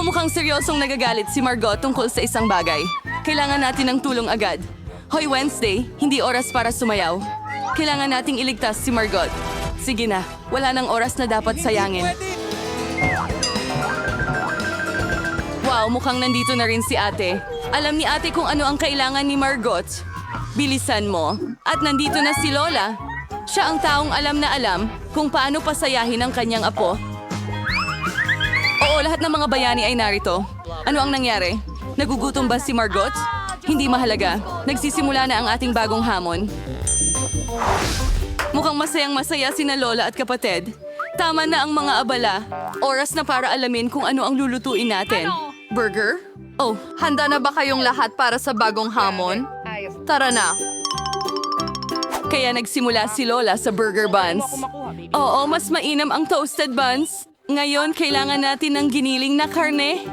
mukhang seryosong nagagalit si Margot tungkol sa isang bagay. Kailangan natin ng tulong agad. Hoy Wednesday, hindi oras para sumayaw. Kailangan nating iligtas si Margot. Sige na, wala nang oras na dapat sayangin. Wow, mukhang nandito na rin si ate. Alam ni ate kung ano ang kailangan ni Margot. Bilisan mo. At nandito na si Lola. Siya ang taong alam na alam kung paano pasayahin ang kanyang apo. Oo, lahat ng mga bayani ay narito. Ano ang nangyari? Nagugutom ba si Margot? Hindi mahalaga. Nagsisimula na ang ating bagong hamon. Mukhang masayang-masaya sina Lola at kapatid. Tama na ang mga abala. Oras na para alamin kung ano ang lulutuin natin. Burger? Oh, handa na ba kayong lahat para sa bagong hamon? Tara na. Kaya nagsimula si Lola sa burger buns. Oo, mas mainam ang toasted buns. Ngayon, kailangan natin ng giniling na karne.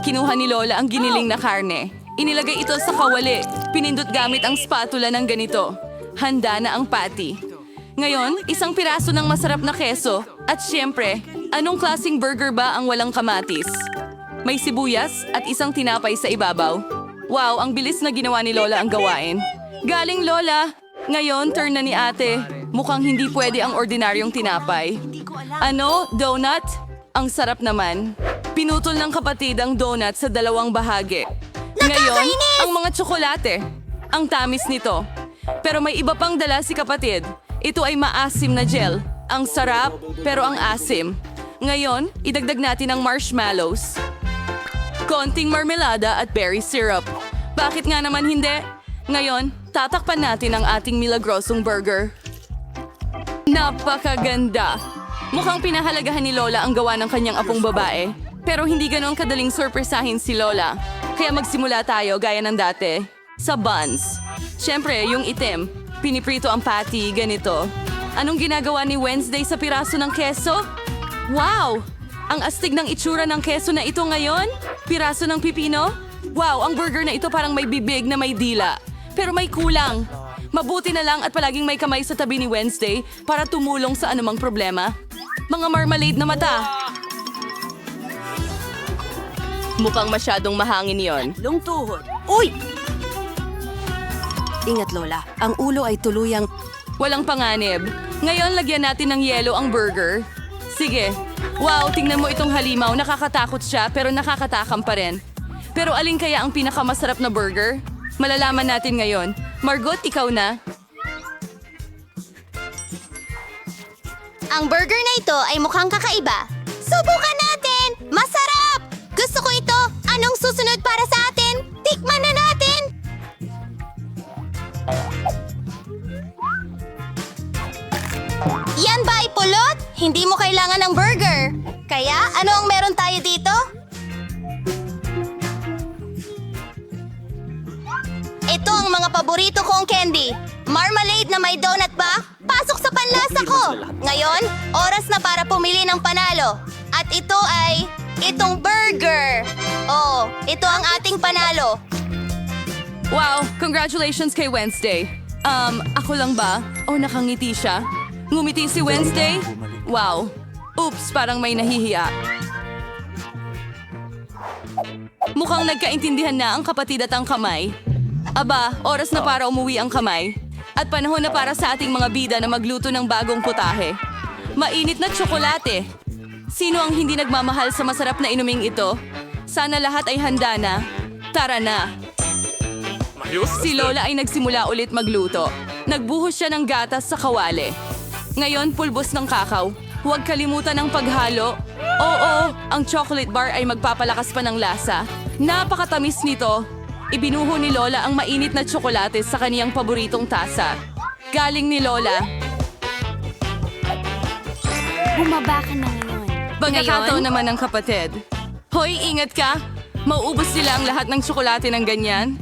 Kinuha ni Lola ang giniling na karne. Inilagay ito sa kawali. Pinindot gamit ang spatula ng ganito. Handa na ang patty. Ngayon, isang piraso ng masarap na keso. At syempre, anong klaseng burger ba ang walang kamatis? May sibuyas at isang tinapay sa ibabaw. Wow, ang bilis na ginawa ni Lola ang gawain. Galing Lola! Ngayon, turn na ni ate. Mukhang hindi pwede ang ordinaryong tinapay. Ano? Donut? Ang sarap naman. Pinutol ng kapatid ang donut sa dalawang bahagi. Ngayon, ang mga tsokolate. Ang tamis nito. Pero may iba pang dala si kapatid. Ito ay maasim na gel. Ang sarap, pero ang asim. Ngayon, idagdag natin ang marshmallows. Konting marmelada at berry syrup. Bakit nga naman hindi? Ngayon, tatakpan natin ang ating milagrosong burger. Napakaganda! Mukhang pinahalagahan ni Lola ang gawa ng kanyang apong babae. Pero hindi ganon kadaling sorpresahin si Lola. Kaya magsimula tayo gaya ng dati. Sa buns. Siyempre, yung itim. Piniprito ang patty, ganito. Anong ginagawa ni Wednesday sa piraso ng keso? Wow! Ang astig ng itsura ng keso na ito ngayon? Piraso ng pipino? Wow, ang burger na ito parang may bibig na may dila. Pero may kulang. Mabuti na lang at palaging may kamay sa tabi ni Wednesday para tumulong sa anumang problema. Mga marmalade na mata. Mukhang masyadong mahangin yon. Lungtuhod. Uy! Ingat, Lola. Ang ulo ay tuluyang... Walang panganib. Ngayon, lagyan natin ng yelo ang burger. Sige. Wow, tingnan mo itong halimaw. Nakakatakot siya pero nakakatakam pa rin. Pero alin kaya ang pinakamasarap na burger? Malalaman natin ngayon. Margot, ikaw na. Ang burger na ito ay mukhang kakaiba. Subukan natin! Masarap! Gusto ko ito! Anong susunod para sa atin? Tikman na natin! Yan ba ay pulot? Hindi mo kailangan ng burger. Kaya, ano ang meron tayo dito? Ito ang mga paborito kong candy. Marmalade na may donut ba? Pasok sa panlasa ko! Ngayon, oras na para pumili ng panalo. At ito ay... itong burger! Oh, ito ang ating panalo. Wow, congratulations kay Wednesday. Ako lang ba? O nakangiti siya? Ngumiti si Wednesday? Wow. Oops, parang may nahihiya. Mukhang nagkaintindihan na ang kapatid at ang kamay. Aba, oras na para umuwi ang kamay. At panahon na para sa ating mga bida na magluto ng bagong putahe. Mainit na tsokolate. Sino ang hindi nagmamahal sa masarap na inuming ito? Sana lahat ay handa na. Tara na. Si Lola ay nagsimula ulit magluto. Nagbuhos siya ng gatas sa kawali. Ngayon, pulbos ng kakao. Huwag kalimutan ang paghalo. Oo, ang chocolate bar ay magpapalakas pa ng lasa. Napakatamis nito. Ibinuho ni Lola ang mainit na tsokolate sa kaniyang paboritong tasa. Galing ni Lola. Bumaba ka na ngayon. Pagkakataon naman ng kapatid. Hoy, ingat ka! Mauubos nila ang lahat ng tsokolate ng ganyan.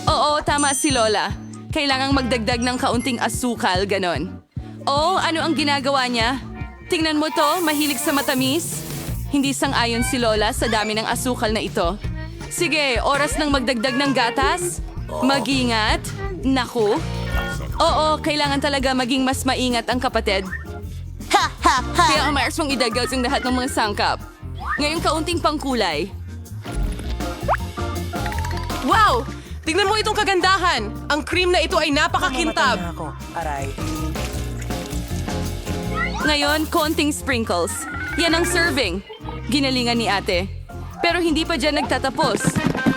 Oo, tama si Lola. Kailangang magdagdag ng kaunting asukal, ganon. Oh, ano ang ginagawa niya? Tingnan mo to, mahilig sa matamis. Hindi sang-ayon si Lola sa dami ng asukal na ito. Sige, oras ng magdagdag ng gatas. Mag-ingat. Naku. Oo, kailangan talaga maging mas maingat ang kapatid. Ha ha ha! Kaya umayos mong idagdag ang lahat ng mga sangkap. Ngayon kaunting pangkulay. Wow! Tingnan mo itong kagandahan! Ang cream na ito ay napakakintab. Ngayon, konting sprinkles. Yan ang serving. Ginalingan ni ate. Pero hindi pa dyan nagtatapos.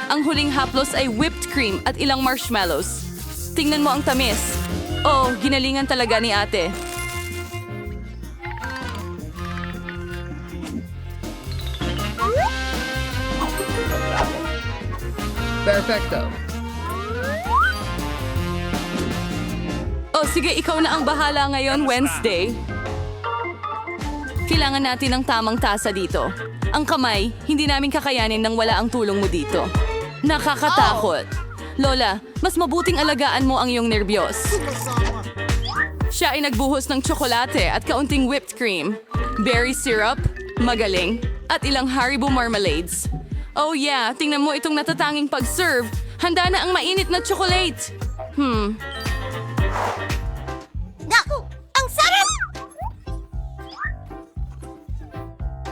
Ang huling haplos ay whipped cream at ilang marshmallows. Tingnan mo ang tamis. Oh, ginalingan talaga ni ate. Perfecto. Oh, sige, ikaw na ang bahala ngayon, Wednesday. Kailangan natin ng tamang tasa dito. Ang kamay, hindi namin kakayanin nang wala ang tulong mo dito. Nakakatakot. Lola, mas mabuting alagaan mo ang iyong nervyos. Siya ay nagbuhos ng tsokolate at kaunting whipped cream, berry syrup, magaling, at ilang Haribo marmalades. Oh yeah, tingnan mo itong natatanging pag-serve. Handa na ang mainit na chocolate. Naku! Ang sarap!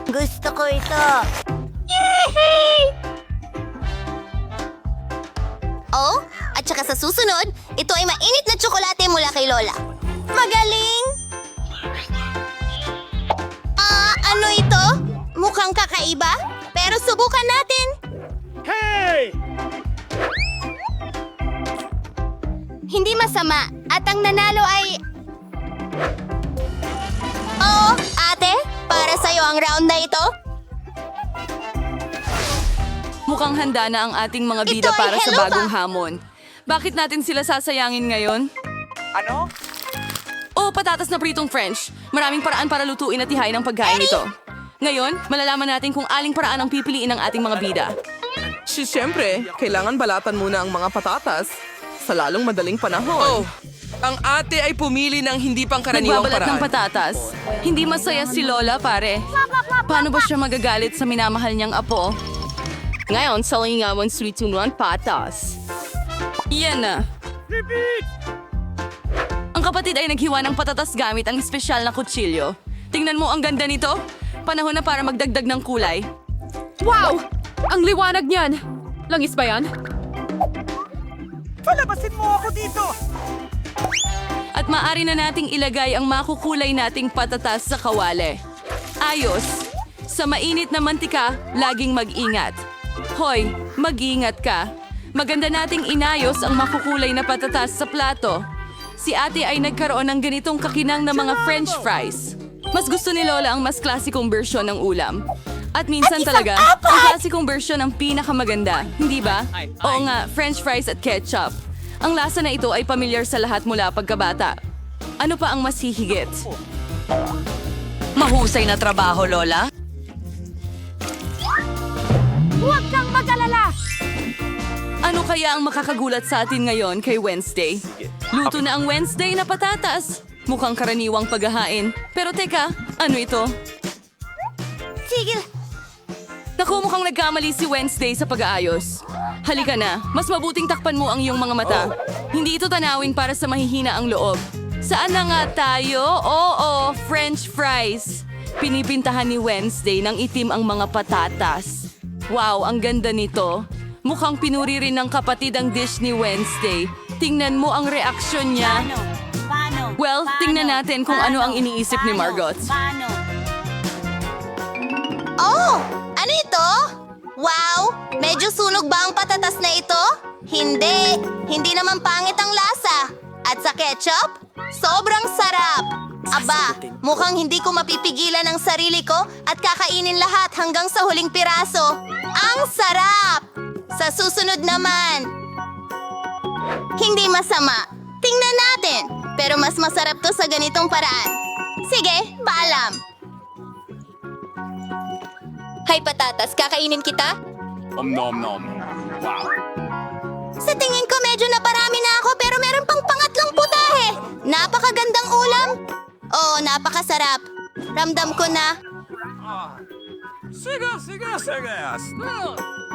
Gusto ko ito. Yay! Oh, at saka sa susunod, ito ay mainit na tsokolate mula kay Lola. Magaling! Ano ito? Mukhang kakaiba, pero subukan natin. Hindi masama, at ang nanalo ay... Oh, ate, para sa'yo ang round na ito. Mukhang handa na ang ating mga bida Ito ay para sa hello bagong ba? hamon. Bakit natin sila sasayangin ngayon? Ano? Oh, patatas na pritong French. Maraming paraan para lutuin at ihain ang pagkain nito. Ngayon, malalaman natin kung aling paraan ang pipiliin ng ating mga bida. Siyempre, kailangan balatan muna ang mga patatas sa lalong madaling panahon. Oh, ang ate ay pumili ng hindi pangkaraniwang Nagbabalat ng paraan. patatas. Hindi masaya si Lola, pare. Paano ba siya magagalit sa minamahal niyang apo? Ngayon, sa lingawan sweet tunuan patas. Yan na. Ang kapatid ay naghiwa ng patatas gamit ang espesyal na kutsilyo. Tingnan mo ang ganda nito. Panahon na para magdagdag ng kulay. Wow! Ang liwanag niyan! Langis ba yan? Palabasin mo ako dito! At maaari na nating ilagay ang makukulay nating patatas sa kawali. Ayos! Sa mainit na mantika, laging mag-ingat. Hoy, mag-ingat ka. Maganda nating inayos ang makukulay na patatas sa plato. Si ate ay nagkaroon ng ganitong kakinang na mga French fries. Mas gusto ni Lola ang mas klasikong bersyon ng ulam. At minsan talaga, ang klasikong bersyon ang pinakamaganda, hindi ba? Oo nga, French fries at ketchup. Ang lasa na ito ay pamilyar sa lahat mula pagkabata. Ano pa ang mas hihigit? Mahusay na trabaho, Lola. Huwag kang mag-alala! Ano kaya ang makakagulat sa atin ngayon kay Wednesday? Luto na ang Wednesday na patatas. Mukhang karaniwang paghahain. Pero teka, ano ito? Tigil. Naku, mukhang nagkamali si Wednesday sa pag-aayos. Halika na, mas mabuting takpan mo ang iyong mga mata. Hindi ito tanawin para sa mahihina ang loob. Saan na nga tayo? Oo, French fries. Pinipintahan ni Wednesday ng itim ang mga patatas. Wow, ang ganda nito. Mukhang pinuri rin ng kapatid ang dish ni Wednesday. Tingnan mo ang reaksyon niya. Well, tingnan natin kung ano ang iniisip ni Margot. Oh! Ano ito? Wow! Medyo sunog ba ang patatas na ito? Hindi! Hindi naman pangit ang lasa. At sa ketchup? Sobrang sarap! Aba, mukhang hindi ko mapipigilan ang sarili ko at kakainin lahat hanggang sa huling piraso. Ang sarap! Sa susunod naman. Hindi masama. Tingnan natin. Pero mas masarap to sa ganitong paraan. Sige, paalam. Hay patatas, kakainin kita? Nom nom. Wow. Sa tingin ko medyo naparami na ako pero meron pang pangatlong putahe. Napakagandang ulam. Oh, napakasarap. Ramdam ko na. Sige.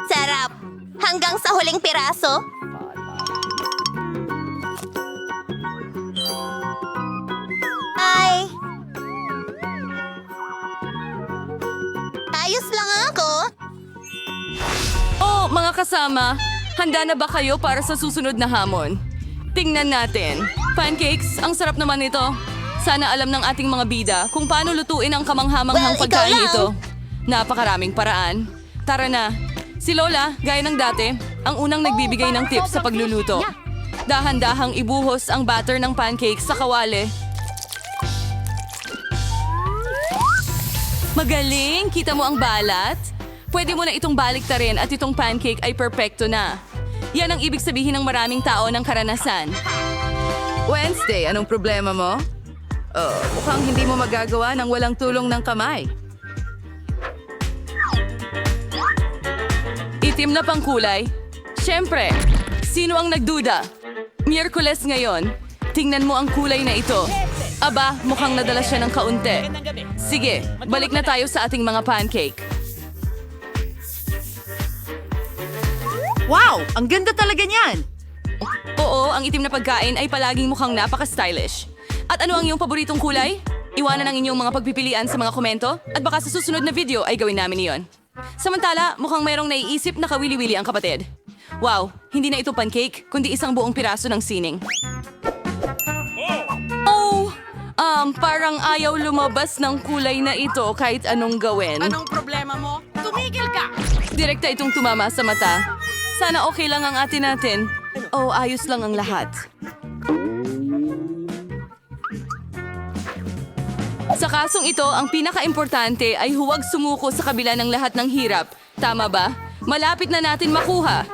Sarap. Hanggang sa huling piraso. Ay. Ayos lang Mga kasama, handa na ba kayo para sa susunod na hamon? Tingnan natin. Pancakes, ang sarap naman ito. Sana alam ng ating mga bida kung paano lutuin ang kamanghamanghang Well, ikaw pagkain lang. ito. Napakaraming paraan. Tara na. Si Lola, gaya ng dati, ang unang nagbibigay ng tips sa pagluluto. Dahan-dahang ibuhos ang batter ng pancakes sa kawali. Magaling! Kita mo ang balat? Pwede mo na itong baliktarin at itong pancake ay perpekto na. Yan ang ibig sabihin ng maraming tao ng karanasan. Wednesday, anong problema mo? Oh, mukhang hindi mo magagawa ng walang tulong ng kamay. Itim na pangkulay? Siyempre, sino ang nagduda? Miyerkules ngayon. Tingnan mo ang kulay na ito. Aba, mukhang nadala siya ng kaunti. Sige, balik na tayo sa ating mga pancake. Wow! Ang ganda talaga niyan! Oo, ang itim na pagkain ay palaging mukhang napaka-stylish. At ano ang iyong paboritong kulay? Iwanan ang inyong mga pagpipilian sa mga komento at baka sa susunod na video ay gawin namin iyon. Samantala, mukhang mayroong naiisip na kawili-wili ang kapatid. Wow, hindi na ito pancake, kundi isang buong piraso ng sining. Oh, parang ayaw lumabas ng kulay na ito kahit anong gawin. Anong problema mo? Tumigil ka! Direkta itong tumama sa mata. Sana okay lang ang atin natin. Oh, ayos lang ang lahat. Sa kasong ito, ang pinaka-importante ay huwag sumuko sa kabila ng lahat ng hirap. Tama ba? Malapit na natin makuha.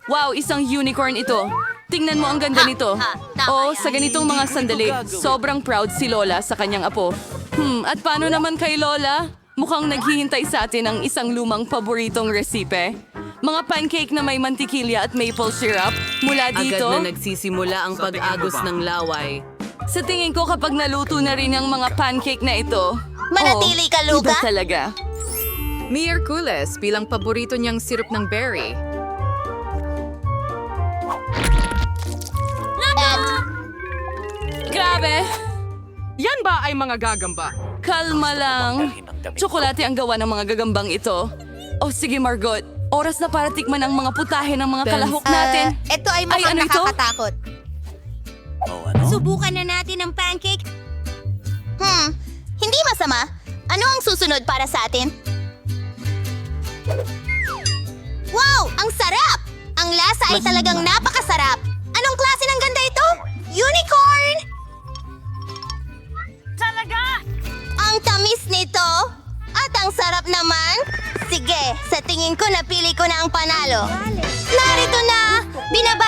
Wow, isang unicorn ito. Tingnan mo ang ganda nito. Oh, sa ganitong mga sandali, sobrang proud si Lola sa kanyang apo. At paano naman kay Lola? Mukhang naghihintay sa atin ang isang lumang paboritong resipe. Mga pancake na may mantikilya at maple syrup. Mula dito, Agad na nagsisimula ang pag-agos ng laway. sa tingin ko kapag naluto na rin ang mga pancake na ito, Manatili ka, iba Luca. talaga. Miyerkules bilang paborito niyang syrup ng berry. Grabe! Yan ba ay mga gagamba? Kalma lang. Tsokolate ang gawa ng mga gagambang ito. Oh, sige Margot. Oras na para tikman ang mga putahe ng mga kalahok natin. Ito ay mukhang ano ito? nakakatakot. Subukan na natin ang pancake. Hindi masama. Ano ang susunod para sa atin? Wow! Ang sarap! Ang lasa ay talagang napakasarap. Anong klase ng ganda ito? Unicorn! Talaga? Ang tamis nito. At ang sarap naman. Sige, sa tingin ko napili ko na ang panalo. Narito na! Binaba